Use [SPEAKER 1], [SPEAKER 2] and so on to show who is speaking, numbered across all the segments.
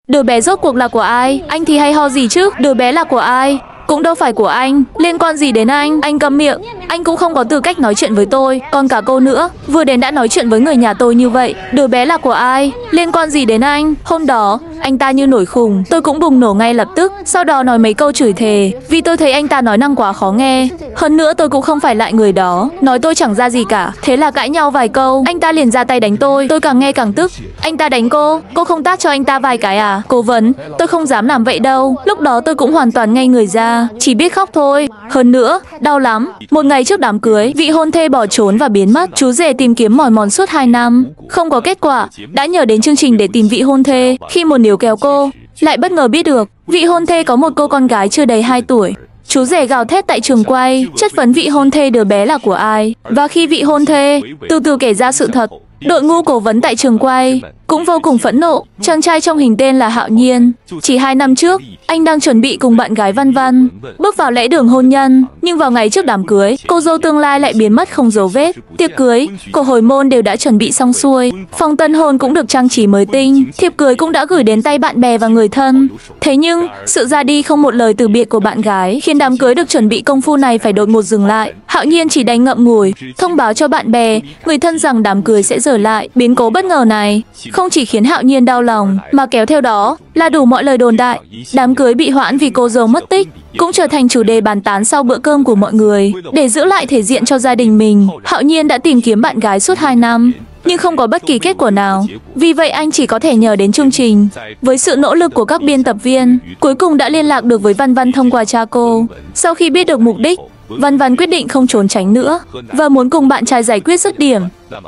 [SPEAKER 1] Đứa bé rốt cuộc là của ai? Anh thì hay ho gì chứ? Đứa bé là của ai? Cũng đâu phải của anh, liên quan gì đến anh câm miệng. Anh cũng không có tư cách nói chuyện với tôi, còn cả cô nữa. Vừa đến đã nói chuyện với người nhà tôi như vậy. Đứa bé là của ai? Liên quan gì đến anh? Hôm đó, anh ta như nổi khùng, tôi cũng bùng nổ ngay lập tức. Sau đó nói mấy câu chửi thề, vì tôi thấy anh ta nói năng quá khó nghe. Hơn nữa tôi cũng không phải loại người đó, nói tôi chẳng ra gì cả. Thế là cãi nhau vài câu, anh ta liền ra tay đánh tôi càng nghe càng tức. Anh ta đánh cô không tát cho anh ta vài cái à? Cố vấn, tôi không dám làm vậy đâu. Lúc đó tôi cũng hoàn toàn ngây người ra, chỉ biết khóc thôi. Hơn nữa, đau lắm. Một ngày trước đám cưới, vị hôn thê bỏ trốn và biến mất. Chú rể tìm kiếm mỏi mòn suốt 2 năm, không có kết quả. Đã nhờ đến chương trình để tìm vị hôn thê. Khi muốn níu kéo cô, lại bất ngờ biết được vị hôn thê có một cô con gái chưa đầy 2 tuổi. Chú rể gào thét tại trường quay, chất vấn vị hôn thê đứa bé là của ai. Và khi vị hôn thê từ từ kể ra sự thật, đội ngũ cố vấn tại trường quay cũng vô cùng phẫn nộ. Chàng trai trong hình tên là Hạo Nhiên. Chỉ 2 năm trước, anh đang chuẩn bị cùng bạn gái Văn Văn bước vào lễ đường hôn nhân. Nhưng vào ngày trước đám cưới, cô dâu tương lai lại biến mất không dấu vết. Tiệc cưới, cổ hồi môn đều đã chuẩn bị xong xuôi. Phòng tân hôn cũng được trang trí mới tinh. Thiệp cưới cũng đã gửi đến tay bạn bè và người thân. Thế nhưng, sự ra đi không một lời từ biệt của bạn gái khiến đám cưới được chuẩn bị công phu này phải đột ngột dừng lại. Hạo Nhiên chỉ đành ngậm ngùi, thông báo cho bạn bè, người thân rằng đám cưới sẽ dở lại. Biến cố bất ngờ này không chỉ khiến Hạo Nhiên đau lòng, mà kéo theo đó là đủ mọi lời đồn đại. Đám cưới bị hoãn vì cô dâu mất tích cũng trở thành chủ đề bàn tán sau bữa cơm của mọi người. Để giữ lại thể diện cho gia đình mình, Hạo Nhiên đã tìm kiếm bạn gái suốt 2 năm, nhưng không có bất kỳ kết quả nào. Vì vậy anh chỉ có thể nhờ đến chương trình. Với sự nỗ lực của các biên tập viên, cuối cùng đã liên lạc được với Văn Văn thông qua cha cô. Sau khi biết được mục đích, Văn Văn quyết định không trốn tránh nữa và muốn cùng bạn trai giải quyết dứt điểm.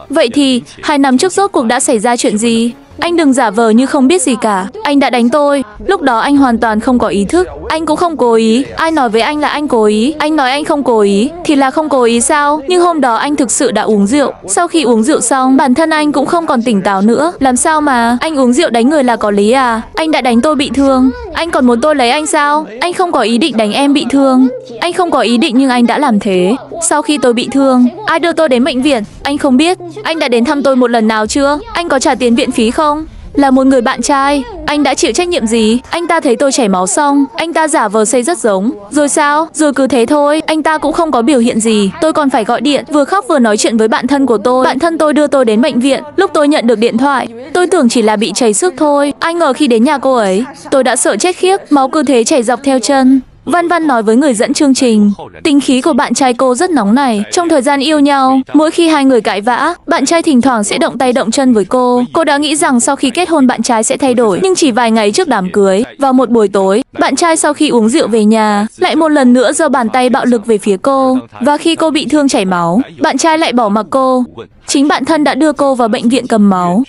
[SPEAKER 1] Vậy thì, 2 năm trước rốt cuộc đã xảy ra chuyện gì? Anh đừng giả vờ như không biết gì cả. Anh đã đánh tôi. Lúc đó anh hoàn toàn không có ý thức. Anh cũng không cố ý. Ai nói với anh là anh cố ý? Anh nói anh không cố ý thì là không cố ý sao? Nhưng hôm đó anh thực sự đã uống rượu. Sau khi uống rượu xong, bản thân anh cũng không còn tỉnh táo nữa. Làm sao mà anh uống rượu đánh người là có lý à? Anh đã đánh tôi bị thương, anh còn muốn tôi lấy anh sao? Anh không có ý định đánh em bị thương. Anh không có ý định nhưng anh đã làm thế. Sau khi tôi bị thương, ai đưa tôi đến bệnh viện? Anh không biết. Anh đã đến thăm tôi một lần nào chưa? Anh có trả tiền viện phí không? Là một người bạn trai, anh đã chịu trách nhiệm gì? Anh ta thấy tôi chảy máu xong, anh ta giả vờ xây rất giống. Rồi sao? Rồi cứ thế thôi, anh ta cũng không có biểu hiện gì. Tôi còn phải gọi điện, vừa khóc vừa nói chuyện với bạn thân của tôi. Bạn thân tôi đưa tôi đến bệnh viện. Lúc tôi nhận được điện thoại, tôi tưởng chỉ là bị chảy xước thôi. Ai ngờ khi đến nhà cô ấy, tôi đã sợ chết khiếp, máu cứ thế chảy dọc theo chân. Văn Văn nói với người dẫn chương trình, tính khí của bạn trai cô rất nóng này. Trong thời gian yêu nhau, mỗi khi hai người cãi vã, bạn trai thỉnh thoảng sẽ động tay động chân với cô. Cô đã nghĩ rằng sau khi kết hôn bạn trai sẽ thay đổi. Nhưng chỉ vài ngày trước đám cưới, vào một buổi tối, bạn trai sau khi uống rượu về nhà, lại một lần nữa giơ bàn tay bạo lực về phía cô. Và khi cô bị thương chảy máu, bạn trai lại bỏ mặc cô. Chính bạn thân đã đưa cô vào bệnh viện cầm máu.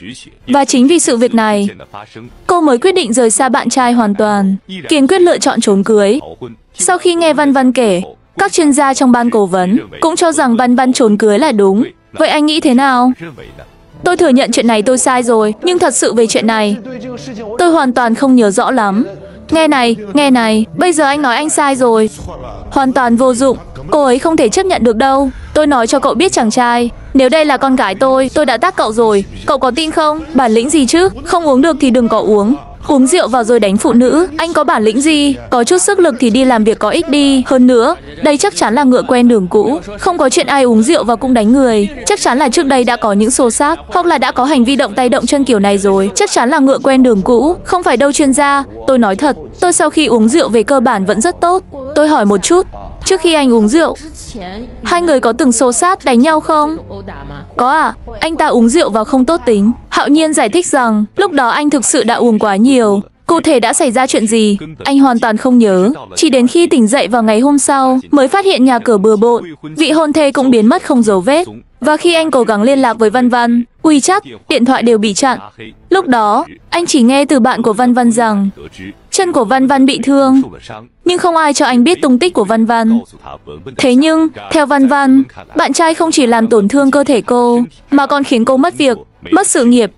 [SPEAKER 1] Và chính vì sự việc này, cô mới quyết định rời xa bạn trai hoàn toàn, kiên quyết lựa chọn trốn cưới. Sau khi nghe Văn Văn kể, các chuyên gia trong ban cố vấn cũng cho rằng Văn Văn trốn cưới là đúng. Vậy anh nghĩ thế nào? Tôi thừa nhận chuyện này tôi sai rồi, nhưng thật sự về chuyện này, tôi hoàn toàn không nhớ rõ lắm. Nghe này, bây giờ anh nói anh sai rồi. Hoàn toàn vô dụng, cô ấy không thể chấp nhận được đâu. Tôi nói cho cậu biết chàng trai, nếu đây là con gái tôi đã tát cậu rồi. Cậu có tin không? Bản lĩnh gì chứ? Không uống được thì đừng có uống. Uống rượu vào rồi đánh phụ nữ, anh có bản lĩnh gì? Có chút sức lực thì đi làm việc có ích đi. Hơn nữa, đây chắc chắn là ngựa quen đường cũ. Không có chuyện ai uống rượu và cũng đánh người. Chắc chắn là trước đây đã có những xô xát, hoặc là đã có hành vi động tay động chân kiểu này rồi. Chắc chắn là ngựa quen đường cũ, không phải đâu chuyên gia. Tôi nói thật, tôi sau khi uống rượu về cơ bản vẫn rất tốt. Tôi hỏi một chút, trước khi anh uống rượu, hai người có từng xô xát đánh nhau không? Có à? Anh ta uống rượu và không tốt tính. Hạo Nhiên giải thích rằng lúc đó anh thực sự đã uống quá nhiều. Cụ thể đã xảy ra chuyện gì, anh hoàn toàn không nhớ. Chỉ đến khi tỉnh dậy vào ngày hôm sau mới phát hiện nhà cửa bừa bộn, vị hôn thê cũng biến mất không dấu vết. Và khi anh cố gắng liên lạc với Văn Văn, WeChat, điện thoại đều bị chặn. Lúc đó, anh chỉ nghe từ bạn của Văn Văn rằng chân của Văn Văn bị thương, nhưng không ai cho anh biết tung tích của Văn Văn. Thế nhưng, theo Văn Văn, bạn trai không chỉ làm tổn thương cơ thể cô, mà còn khiến cô mất việc, mất sự nghiệp.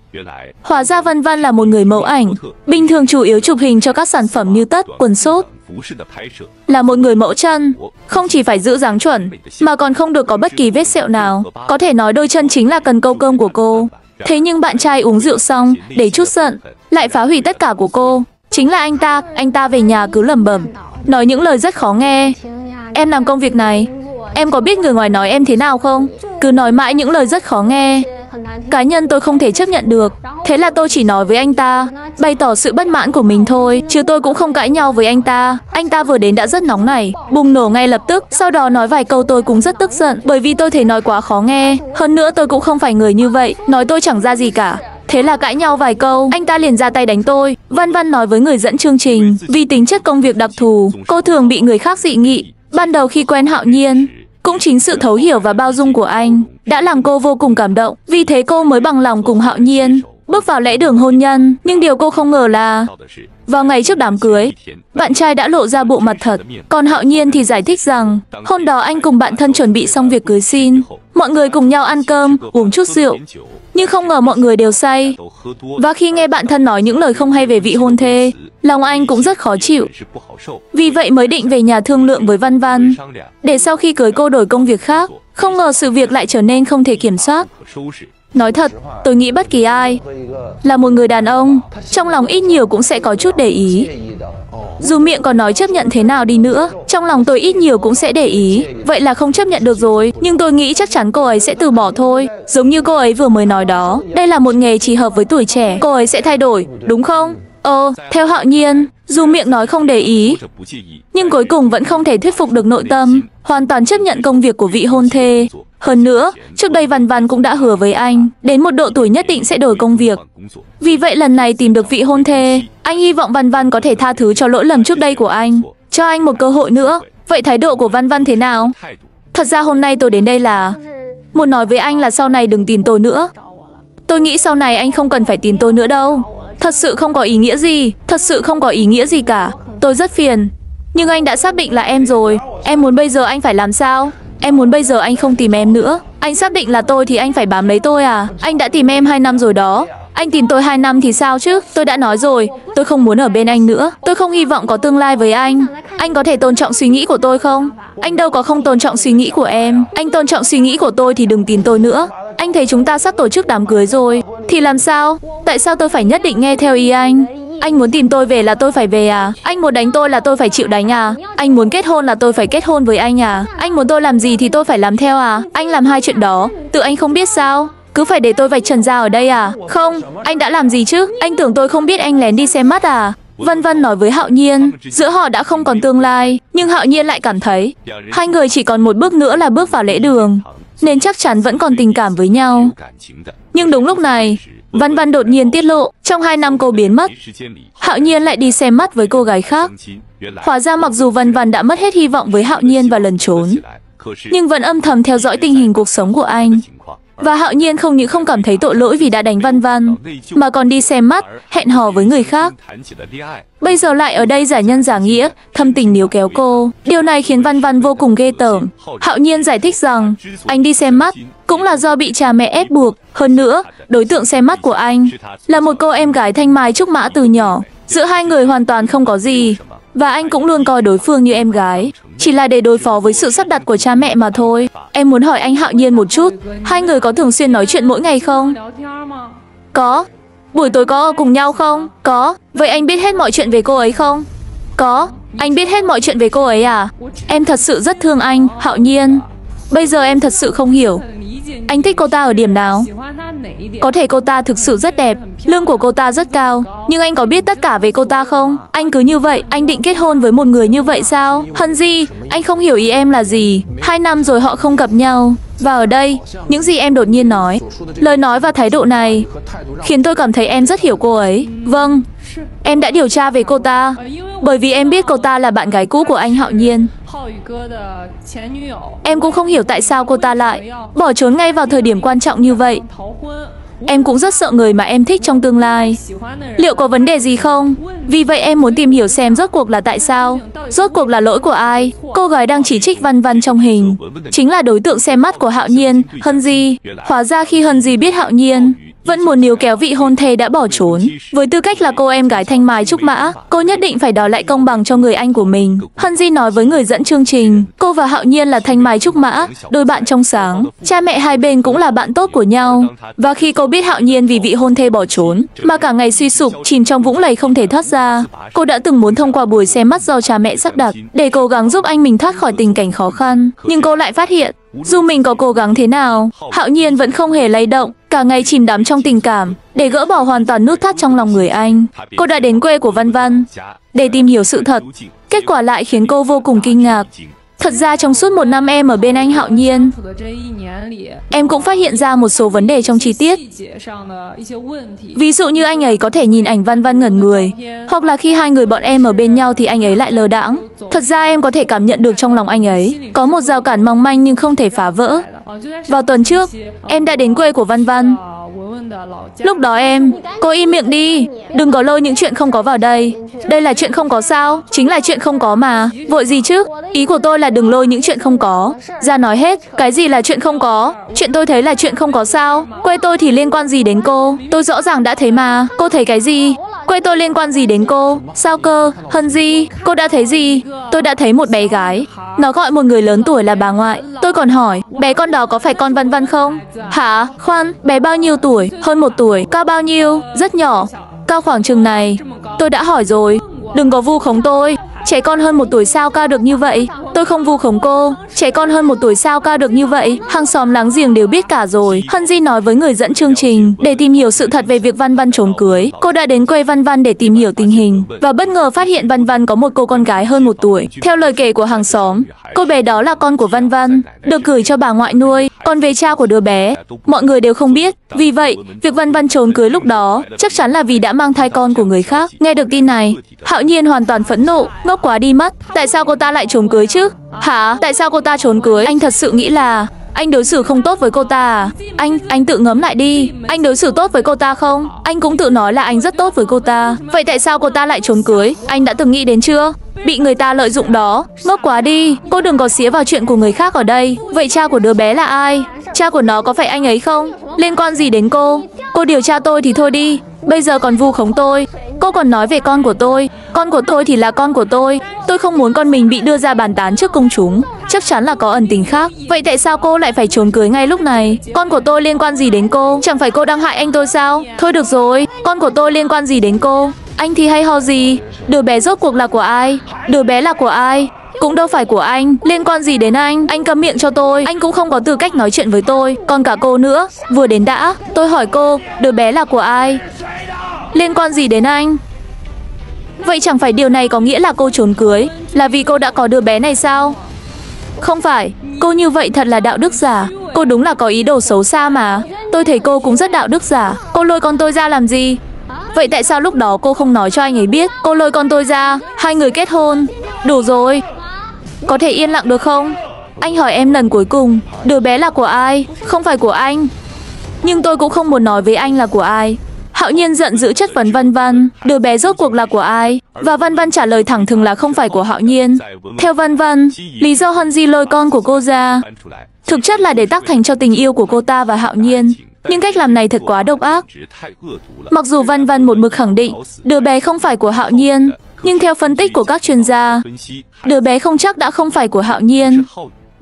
[SPEAKER 1] Hóa ra Văn Văn là một người mẫu ảnh, bình thường chủ yếu chụp hình cho các sản phẩm như tất, quần sốt. Là một người mẫu chân, không chỉ phải giữ dáng chuẩn, mà còn không được có bất kỳ vết sẹo nào. Có thể nói đôi chân chính là cần câu cơm của cô. Thế nhưng bạn trai uống rượu xong, để chút giận, lại phá hủy tất cả của cô. Chính là anh ta về nhà cứ lẩm bẩm, nói những lời rất khó nghe. Em làm công việc này, em có biết người ngoài nói em thế nào không? Cứ nói mãi những lời rất khó nghe. Cá nhân tôi không thể chấp nhận được. Thế là tôi chỉ nói với anh ta, bày tỏ sự bất mãn của mình thôi, chứ tôi cũng không cãi nhau với anh ta. Anh ta vừa đến đã rất nóng nảy, bùng nổ ngay lập tức. Sau đó nói vài câu tôi cũng rất tức giận, bởi vì tôi thấy nói quá khó nghe. Hơn nữa tôi cũng không phải người như vậy, nói tôi chẳng ra gì cả. Thế là cãi nhau vài câu, anh ta liền ra tay đánh tôi. Văn Văn nói với người dẫn chương trình, vì tính chất công việc đặc thù, cô thường bị người khác dị nghị. Ban đầu khi quen Hạo Nhiên, cũng chính sự thấu hiểu và bao dung của anh đã làm cô vô cùng cảm động. Vì thế cô mới bằng lòng cùng Hạo Nhiên bước vào lễ đường hôn nhân. Nhưng điều cô không ngờ là vào ngày trước đám cưới, bạn trai đã lộ ra bộ mặt thật. Còn Hạo Nhiên thì giải thích rằng hôm đó anh cùng bạn thân chuẩn bị xong việc cưới xin. Mọi người cùng nhau ăn cơm, uống chút rượu. Nhưng không ngờ mọi người đều say. Và khi nghe bạn thân nói những lời không hay về vị hôn thê, lòng anh cũng rất khó chịu. Vì vậy mới định về nhà thương lượng với Văn Văn, để sau khi cưới cô đổi công việc khác. Không ngờ sự việc lại trở nên không thể kiểm soát. Nói thật, tôi nghĩ bất kỳ ai là một người đàn ông, trong lòng ít nhiều cũng sẽ có chút để ý. Dù miệng còn nói chấp nhận thế nào đi nữa, trong lòng tôi ít nhiều cũng sẽ để ý. Vậy là không chấp nhận được rồi. Nhưng tôi nghĩ chắc chắn cô ấy sẽ từ bỏ thôi. Giống như cô ấy vừa mới nói đó, đây là một nghề chỉ hợp với tuổi trẻ. Cô ấy sẽ thay đổi, đúng không? Theo Hạo Nhiên, dù miệng nói không để ý, nhưng cuối cùng vẫn không thể thuyết phục được nội tâm, hoàn toàn chấp nhận công việc của vị hôn thê. Hơn nữa, trước đây Văn Văn cũng đã hứa với anh, đến một độ tuổi nhất định sẽ đổi công việc. Vì vậy lần này tìm được vị hôn thê, anh hy vọng Văn Văn có thể tha thứ cho lỗi lầm trước đây của anh, cho anh một cơ hội nữa. Vậy thái độ của Văn Văn thế nào? Thật ra hôm nay tôi đến đây là muốn nói với anh là sau này đừng tìm tôi nữa. Tôi nghĩ sau này anh không cần phải tìm tôi nữa đâu. Thật sự không có ý nghĩa gì, thật sự không có ý nghĩa gì cả. Tôi rất phiền. Nhưng anh đã xác định là em rồi. Em muốn bây giờ anh phải làm sao? Em muốn bây giờ anh không tìm em nữa. Anh xác định là tôi thì anh phải bám lấy tôi à? Anh đã tìm em 2 năm rồi đó. Anh tìm tôi 2 năm thì sao chứ? Tôi đã nói rồi, tôi không muốn ở bên anh nữa. Tôi không hy vọng có tương lai với anh. Anh có thể tôn trọng suy nghĩ của tôi không? Anh đâu có không tôn trọng suy nghĩ của em. Anh tôn trọng suy nghĩ của tôi thì đừng tìm tôi nữa. Anh thấy chúng ta sắp tổ chức đám cưới rồi, thì làm sao? Tại sao tôi phải nhất định nghe theo ý anh? Anh muốn tìm tôi về là tôi phải về à? Anh muốn đánh tôi là tôi phải chịu đánh à? Anh muốn kết hôn là tôi phải kết hôn với anh à? Anh muốn tôi làm gì thì tôi phải làm theo à? Anh làm hai chuyện đó, tự anh không biết sao? Cứ phải để tôi vạch trần ra ở đây à? Không, anh đã làm gì chứ? Anh tưởng tôi không biết anh lén đi xem mắt à? Văn Văn nói với Hạo Nhiên, giữa họ đã không còn tương lai. Nhưng Hạo Nhiên lại cảm thấy hai người chỉ còn một bước nữa là bước vào lễ đường, nên chắc chắn vẫn còn tình cảm với nhau. Nhưng đúng lúc này, Văn Văn đột nhiên tiết lộ, trong 2 năm cô biến mất, Hạo Nhiên lại đi xem mắt với cô gái khác. Hóa ra mặc dù Văn Văn đã mất hết hy vọng với Hạo Nhiên và lẩn trốn, nhưng vẫn âm thầm theo dõi tình hình cuộc sống của anh. Và Hạo Nhiên không những không cảm thấy tội lỗi vì đã đánh Văn Văn, mà còn đi xem mắt, hẹn hò với người khác. Bây giờ lại ở đây giả nhân giả nghĩa, thâm tình níu kéo cô. Điều này khiến Văn Văn vô cùng ghê tởm. Hạo Nhiên giải thích rằng anh đi xem mắt cũng là do bị cha mẹ ép buộc. Hơn nữa, đối tượng xem mắt của anh là một cô em gái thanh mai trúc mã từ nhỏ. Giữa hai người hoàn toàn không có gì, và anh cũng luôn coi đối phương như em gái, chỉ là để đối phó với sự sắp đặt của cha mẹ mà thôi. Em muốn hỏi anh Hạo Nhiên một chút, hai người có thường xuyên nói chuyện mỗi ngày không? Có. Buổi tối có ở cùng nhau không? Có. Vậy anh biết hết mọi chuyện về cô ấy không? Có. Anh biết hết mọi chuyện về cô ấy à? Em thật sự rất thương anh, Hạo Nhiên. Bây giờ em thật sự không hiểu anh thích cô ta ở điểm nào. Có thể cô ta thực sự rất đẹp, lương của cô ta rất cao, nhưng anh có biết tất cả về cô ta không? Anh cứ như vậy, anh định kết hôn với một người như vậy sao? Hân Di, anh không hiểu ý em là gì. 2 năm rồi họ không gặp nhau. Và ở đây, những gì em đột nhiên nói, lời nói và thái độ này khiến tôi cảm thấy em rất hiểu cô ấy. Vâng, em đã điều tra về cô ta, bởi vì em biết cô ta là bạn gái cũ của anh Hạo Nhiên. Em cũng không hiểu tại sao cô ta lại bỏ trốn ngay vào thời điểm quan trọng như vậy. Em cũng rất sợ người mà em thích trong tương lai liệu có vấn đề gì không. Vì vậy em muốn tìm hiểu xem rốt cuộc là tại sao, rốt cuộc là lỗi của ai. Cô gái đang chỉ trích Văn Văn trong hình chính là đối tượng xem mắt của Hạo Nhiên, Hân Di. Hóa ra khi Hân Di biết Hạo Nhiên vẫn muốn níu kéo vị hôn thê đã bỏ trốn. Với tư cách là cô em gái thanh mai trúc mã, cô nhất định phải đòi lại công bằng cho người anh của mình. Hân Di nói với người dẫn chương trình, cô và Hạo Nhiên là thanh mai trúc mã, đôi bạn trong sáng. Cha mẹ hai bên cũng là bạn tốt của nhau. Và khi cô biết Hạo Nhiên vì vị hôn thê bỏ trốn, mà cả ngày suy sụp, chìm trong vũng lầy không thể thoát ra, cô đã từng muốn thông qua buổi xem mắt do cha mẹ sắp đặt, để cố gắng giúp anh mình thoát khỏi tình cảnh khó khăn. Nhưng cô lại phát hiện, dù mình có cố gắng thế nào, Hạo Nhiên vẫn không hề lay động, cả ngày chìm đắm trong tình cảm. Để gỡ bỏ hoàn toàn nút thắt trong lòng người anh, cô đã đến quê của Văn Văn để tìm hiểu sự thật. Kết quả lại khiến cô vô cùng kinh ngạc. Thật ra trong suốt một năm em ở bên anh Hạo Nhiên, em cũng phát hiện ra một số vấn đề trong chi tiết. Ví dụ như anh ấy có thể nhìn ảnh Văn Văn ngẩn người, hoặc là khi hai người bọn em ở bên nhau thì anh ấy lại lờ đãng. Thật ra em có thể cảm nhận được trong lòng anh ấy có một rào cản mong manh nhưng không thể phá vỡ. Vào tuần trước, em đã đến quê của Văn Văn. Lúc đó cô im miệng đi, đừng có lôi những chuyện không có vào đây. Đây là chuyện không có sao, chính là chuyện không có mà, vội gì chứ. Ý của tôi là đừng lôi những chuyện không có ra nói hết. Cái gì là chuyện không có? Chuyện tôi thấy là chuyện không có sao? Quê tôi thì liên quan gì đến cô? Tôi rõ ràng đã thấy mà, cô thấy cái gì? Quê tôi liên quan gì đến cô? Sao cơ? Hân Di, cô đã thấy gì? Tôi đã thấy một bé gái, nó gọi một người lớn tuổi là bà ngoại. Tôi còn hỏi, bé con đó có phải con Văn Văn không? Hả? Khoan, bé bao nhiêu tuổi? Hơn 1 tuổi. Cao bao nhiêu? Rất nhỏ. Cao khoảng chừng này. Tôi đã hỏi rồi, đừng có vu khống tôi. Trẻ con hơn 1 tuổi sao cao được như vậy? Tôi không vu khống cô. Trẻ con hơn 1 tuổi sao cao được như vậy? Hàng xóm láng giềng đều biết cả rồi. Hân Di nói với người dẫn chương trình, để tìm hiểu sự thật về việc Văn Văn trốn cưới. Cô đã đến quê Văn Văn để tìm hiểu tình hình, và bất ngờ phát hiện Văn Văn có một cô con gái hơn 1 tuổi. Theo lời kể của hàng xóm, cô bé đó là con của Văn Văn, được gửi cho bà ngoại nuôi. Còn về cha của đứa bé, mọi người đều không biết. Vì vậy, việc Văn Văn trốn cưới lúc đó chắc chắn là vì đã mang thai con của người khác. Nghe được tin này, Hạo Nhiên hoàn toàn phẫn nộ, ngốc quá đi mất. Tại sao cô ta lại trốn cưới chứ? Hả? Tại sao cô ta trốn cưới? Anh thật sự nghĩ là anh đối xử không tốt với cô ta à? Anh tự ngẫm lại đi. Anh đối xử tốt với cô ta không? Anh cũng tự nói là anh rất tốt với cô ta. Vậy tại sao cô ta lại trốn cưới? Anh đã từng nghĩ đến chưa? Bị người ta lợi dụng đó. Ngốc quá đi. Cô đừng có xía vào chuyện của người khác ở đây. Vậy cha của đứa bé là ai? Cha của nó có phải anh ấy không? Liên quan gì đến cô? Cô điều tra tôi thì thôi đi, bây giờ còn vu khống tôi. Cô còn nói về con của tôi. Con của tôi thì là con của tôi. Tôi không muốn con mình bị đưa ra bàn tán trước công chúng. Chắc chắn là có ẩn tình khác. Vậy tại sao cô lại phải trốn cưới ngay lúc này? Con của tôi liên quan gì đến cô? Chẳng phải cô đang hại anh tôi sao? Thôi được rồi, con của tôi liên quan gì đến cô? Anh thì hay ho gì? Đứa bé rốt cuộc là của ai? Đứa bé là của ai? Cũng đâu phải của anh, liên quan gì đến anh? Anh câm miệng cho tôi, anh cũng không có tư cách nói chuyện với tôi. Còn cả cô nữa, vừa đến đã. Tôi hỏi cô, đứa bé là của ai? Liên quan gì đến anh? Vậy chẳng phải điều này có nghĩa là cô trốn cưới là vì cô đã có đứa bé này sao? Không phải, cô như vậy thật là đạo đức giả. Cô đúng là có ý đồ xấu xa mà. Tôi thấy cô cũng rất đạo đức giả. Cô lôi con tôi ra làm gì? Vậy tại sao lúc đó cô không nói cho anh ấy biết? Cô lôi con tôi ra, hai người kết hôn. Đủ rồi. Có thể yên lặng được không? Anh hỏi em lần cuối cùng, đứa bé là của ai? Không phải của anh. Nhưng tôi cũng không muốn nói với anh là của ai. Hạo Nhiên giận dữ chất vấn Văn Văn, đứa bé rốt cuộc là của ai? Và Văn Văn trả lời thẳng thừng là không phải của Hạo Nhiên. Theo Văn Văn, lý do Hân Di lôi con của cô ra thực chất là để tác thành cho tình yêu của cô ta và Hạo Nhiên. Nhưng cách làm này thật quá độc ác. Mặc dù Văn Văn một mực khẳng định đứa bé không phải của Hạo Nhiên, nhưng theo phân tích của các chuyên gia, đứa bé không chắc đã không phải của Hạo Nhiên.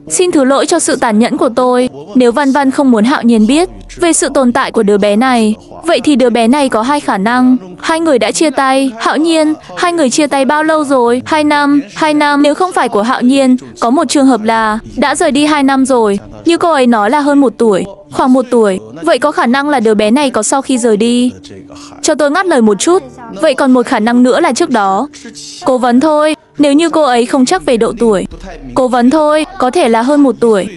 [SPEAKER 1] Xin thứ lỗi cho sự tàn nhẫn của tôi. Nếu Văn Văn không muốn Hạo Nhiên biết về sự tồn tại của đứa bé này, vậy thì đứa bé này có hai khả năng. Hai người đã chia tay. Hạo Nhiên, hai người chia tay bao lâu rồi? 2 năm. 2 năm. Nếu không phải của Hạo Nhiên, có một trường hợp là đã rời đi 2 năm rồi. Như cô ấy nói là hơn 1 tuổi, khoảng 1 tuổi. Vậy có khả năng là đứa bé này có sau khi rời đi. Cho tôi ngắt lời một chút. Vậy còn một khả năng nữa là trước đó. Cố vấn thôi. Nếu như cô ấy không chắc về độ tuổi. Cố vấn thôi, có thể là hơn 1 tuổi.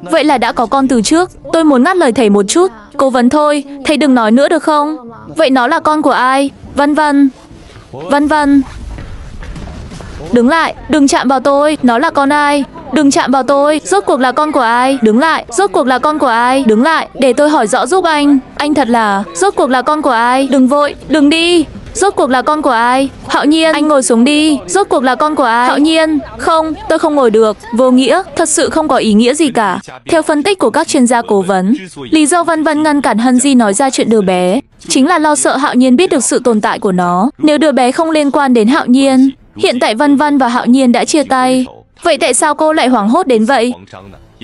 [SPEAKER 1] Vậy là đã có con từ trước. Tôi muốn ngắt lời thầy một chút. Cố vấn thôi, thầy đừng nói nữa được không? Vậy nó là con của ai? Văn Văn. Văn Văn. Đứng lại, đừng chạm vào tôi. Nó là con ai? Đừng chạm vào tôi. Rốt cuộc là con của ai? Đứng lại. Rốt cuộc là con của ai? Đứng lại. Để tôi hỏi rõ giúp anh. Anh thật là. Rốt cuộc là con của ai? Đừng vội. Đừng đi. Rốt cuộc là con của ai? Hạo Nhiên, anh ngồi xuống đi. Rốt cuộc là con của ai? Hạo Nhiên, không, tôi không ngồi được. Vô nghĩa, thật sự không có ý nghĩa gì cả. Theo phân tích của các chuyên gia cố vấn, lý do Vân Vân ngăn cản Hân Di nói ra chuyện đứa bé chính là lo sợ Hạo Nhiên biết được sự tồn tại của nó. Nếu đứa bé không liên quan đến Hạo Nhiên, hiện tại Vân Vân và Hạo Nhiên đã chia tay. Vậy tại sao cô lại hoảng hốt đến vậy?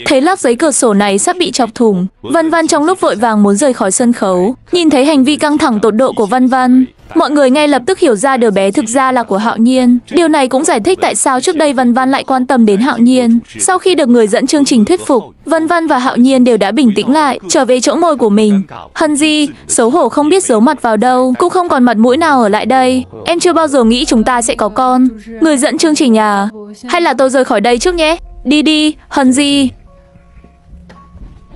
[SPEAKER 1] Thấy lớp giấy cửa sổ này sắp bị chọc thủng, Vân Vân trong lúc vội vàng muốn rời khỏi sân khấu. Nhìn thấy hành vi căng thẳng tột độ của Vân Vân, mọi người ngay lập tức hiểu ra đứa bé thực ra là của Hạo Nhiên. Điều này cũng giải thích tại sao trước đây Vân Vân lại quan tâm đến Hạo Nhiên. Sau khi được người dẫn chương trình thuyết phục, Vân Vân và Hạo Nhiên đều đã bình tĩnh lại, trở về chỗ ngồi của mình. Hân Di, xấu hổ không biết giấu mặt vào đâu, cũng không còn mặt mũi nào ở lại đây. Em chưa bao giờ nghĩ chúng ta sẽ có con. Người dẫn chương trình à? Hay là tôi rời khỏi đây trước nhé? Đi đi, Hân Di.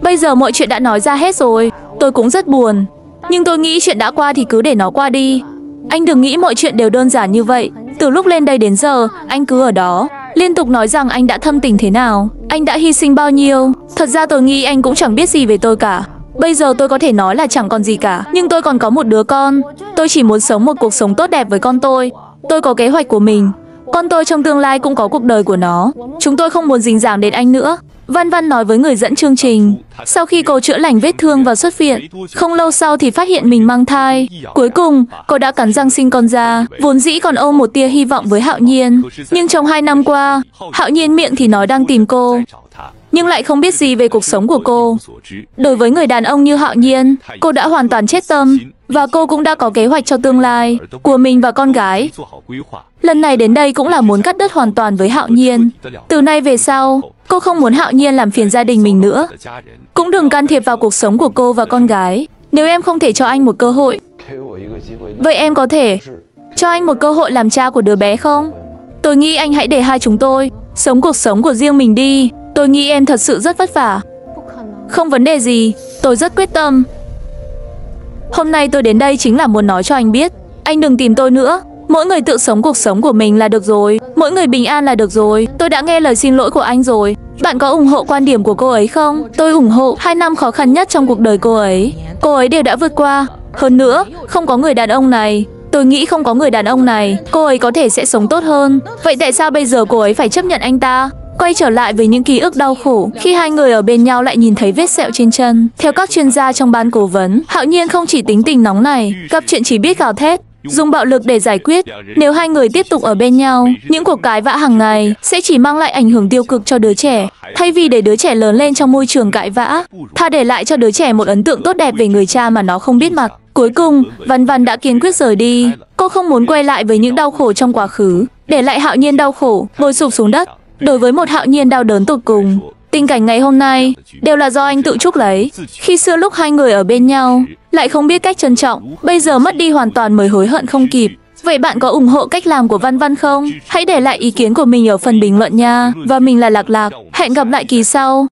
[SPEAKER 1] Bây giờ mọi chuyện đã nói ra hết rồi. Tôi cũng rất buồn, nhưng tôi nghĩ chuyện đã qua thì cứ để nó qua đi. Anh đừng nghĩ mọi chuyện đều đơn giản như vậy. Từ lúc lên đây đến giờ, anh cứ ở đó liên tục nói rằng anh đã thâm tình thế nào, anh đã hy sinh bao nhiêu. Thật ra tôi nghĩ anh cũng chẳng biết gì về tôi cả. Bây giờ tôi có thể nói là chẳng còn gì cả, nhưng tôi còn có một đứa con. Tôi chỉ muốn sống một cuộc sống tốt đẹp với con tôi. Tôi có kế hoạch của mình. Con tôi trong tương lai cũng có cuộc đời của nó. Chúng tôi không muốn dính dáng đến anh nữa. Vân Vân nói với người dẫn chương trình. Sau khi cô chữa lành vết thương và xuất viện, không lâu sau thì phát hiện mình mang thai. Cuối cùng, cô đã cắn răng sinh con ra. Vốn dĩ còn ôm một tia hy vọng với Hạo Nhiên. Nhưng trong 2 năm qua, Hạo Nhiên miệng thì nói đang tìm cô, nhưng lại không biết gì về cuộc sống của cô. Đối với người đàn ông như Hạo Nhiên, cô đã hoàn toàn chết tâm. Và cô cũng đã có kế hoạch cho tương lai của mình và con gái. Lần này đến đây cũng là muốn cắt đứt hoàn toàn với Hạo Nhiên. Từ nay về sau, cô không muốn Hạo Nhiên làm phiền gia đình mình nữa. Cũng đừng can thiệp vào cuộc sống của cô và con gái. Nếu em không thể cho anh một cơ hội, vậy em có thể cho anh một cơ hội làm cha của đứa bé không? Tôi nghĩ anh hãy để hai chúng tôi sống cuộc sống của riêng mình đi. Tôi nghĩ em thật sự rất vất vả. Không vấn đề gì, tôi rất quyết tâm. Hôm nay tôi đến đây chính là muốn nói cho anh biết, anh đừng tìm tôi nữa. Mỗi người tự sống cuộc sống của mình là được rồi. Mỗi người bình an là được rồi. Tôi đã nghe lời xin lỗi của anh rồi. Bạn có ủng hộ quan điểm của cô ấy không? Tôi ủng hộ. 2 năm khó khăn nhất trong cuộc đời cô ấy đều đã vượt qua. Hơn nữa, không có người đàn ông này. Tôi nghĩ không có người đàn ông này, cô ấy có thể sẽ sống tốt hơn. Vậy tại sao bây giờ cô ấy phải chấp nhận anh ta? Quay trở lại với những ký ức đau khổ khi hai người ở bên nhau lại nhìn thấy vết sẹo trên chân. Theo các chuyên gia trong ban cố vấn, Hạo Nhiên không chỉ tính tình nóng này, gặp chuyện chỉ biết gào thét, dùng bạo lực để giải quyết. Nếu hai người tiếp tục ở bên nhau, những cuộc cãi vã hàng ngày sẽ chỉ mang lại ảnh hưởng tiêu cực cho đứa trẻ. Thay vì để đứa trẻ lớn lên trong môi trường cãi vã, thà để lại cho đứa trẻ một ấn tượng tốt đẹp về người cha mà nó không biết mặt. Cuối cùng, Văn Văn đã kiên quyết rời đi. Cô không muốn quay lại với những đau khổ trong quá khứ, để lại Hạo Nhiên đau khổ, ngồi sụp xuống đất. Đối với một Hạo Nhiên đau đớn tột cùng, tình cảnh ngày hôm nay đều là do anh tự chuốc lấy. Khi xưa lúc hai người ở bên nhau, lại không biết cách trân trọng, bây giờ mất đi hoàn toàn mới hối hận không kịp. Vậy bạn có ủng hộ cách làm của Văn Văn không? Hãy để lại ý kiến của mình ở phần bình luận nha. Và mình là Lạc Lạc, hẹn gặp lại kỳ sau.